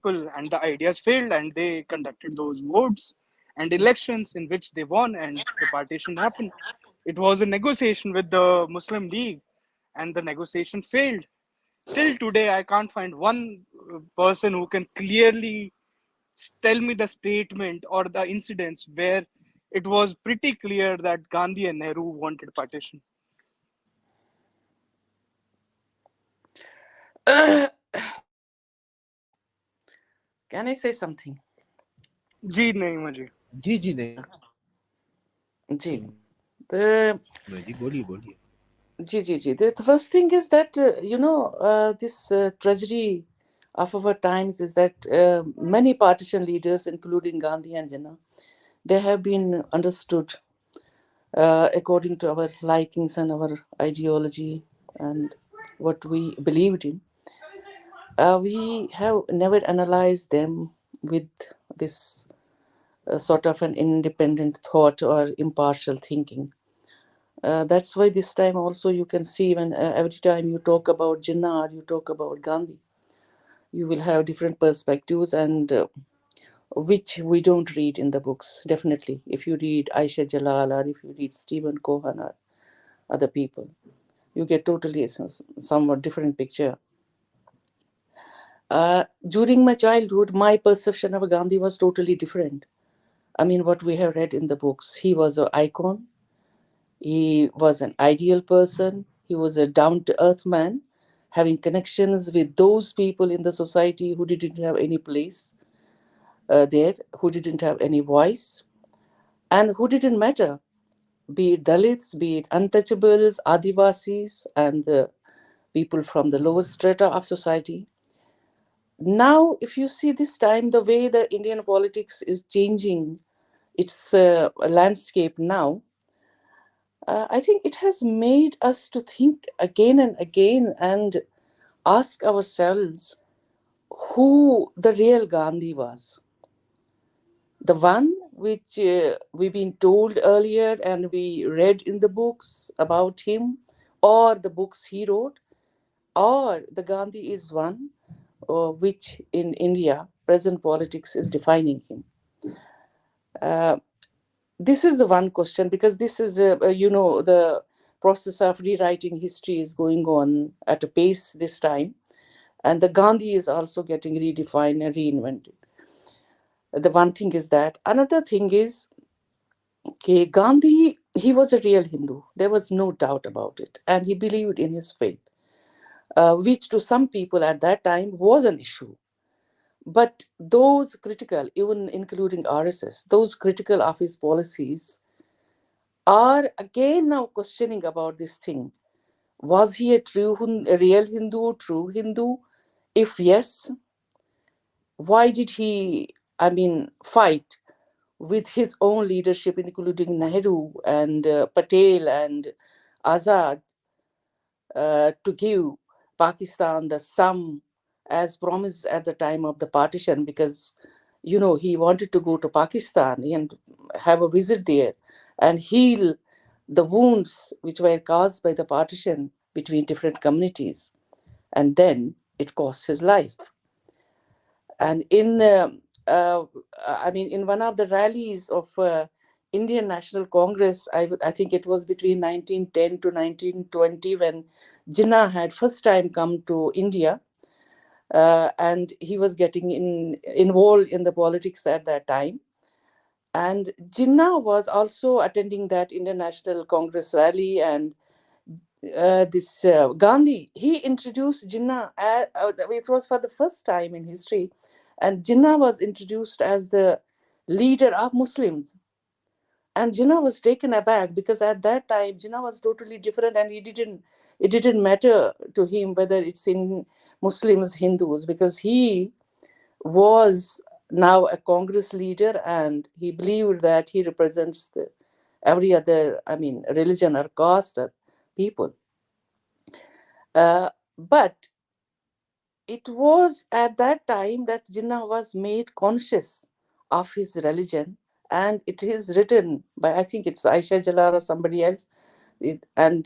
and the ideas failed, and they conducted those votes and elections in which they won, and the partition happened. It was a negotiation with the Muslim League, and the negotiation failed. Till today, I can't find one person who can clearly tell me the statement or the incidents where it was pretty clear that Gandhi and Nehru wanted partition. Can I say something? जी नहीं मुझे जी नहीं Ji. The जी बोलिए बोलिए Ji. The first thing is that this tragedy of our times is that many partition leaders, including Gandhi and Jinnah, they have been understood according to our likings and our ideology and what we believed in. We have never analyzed them with this sort of an independent thought or impartial thinking. That's why this time also you can see when every time you talk about Jinnah or you talk about Gandhi, you will have different perspectives and which we don't read in the books. Definitely, if you read Aisha Jalal or if you read Stephen Cohen or other people, you get totally a somewhat different picture. During my childhood, my perception of Gandhi was totally different. I mean, what we have read in the books, he was an icon. He was an ideal person. He was a down-to-earth man, having connections with those people in the society who didn't have any place there, who didn't have any voice, and who didn't matter, be it Dalits, be it untouchables, Adivasis, and the people from the lowest strata of society. Now, if you see this time, the way the Indian politics is changing its landscape now, I think it has made us to think again and again and ask ourselves who the real Gandhi was. The one which we've been told earlier and we read in the books about him, or the books he wrote, or the Gandhi is one which in India, present politics is defining him. This is the one question, because this is, the process of rewriting history is going on at a pace this time. And the Gandhi is also getting redefined and reinvented. The one thing is that. Another thing is, okay, Gandhi, he was a real Hindu. There was no doubt about it. And he believed in his faith, which to some people at that time was an issue. But those critical, even including RSS, those critical of his policies are again now questioning about this thing. Was he a real Hindu, true Hindu? If yes, why did he, fight with his own leadership, including Nehru and Patel and Azad, to give Pakistan the sum as promised at the time of the partition? Because, he wanted to go to Pakistan and have a visit there and heal the wounds which were caused by the partition between different communities. And then it cost his life. And in one of the rallies of Indian National Congress, I think it was between 1910 to 1920 when Jinnah had first time come to India, and he was getting involved in the politics at that time. And Jinnah was also attending that Indian National Congress rally, and this Gandhi, he introduced Jinnah. It was for the first time in history, and Jinnah was introduced as the leader of Muslims. And Jinnah was taken aback because at that time Jinnah was totally different, and it didn't matter to him whether it's in Muslims, Hindus, because he was now a Congress leader and he believed that he represents every other, religion or caste or people. But it was at that time that Jinnah was made conscious of his religion, and it is written by, I think it's Aisha Jalal or somebody else, and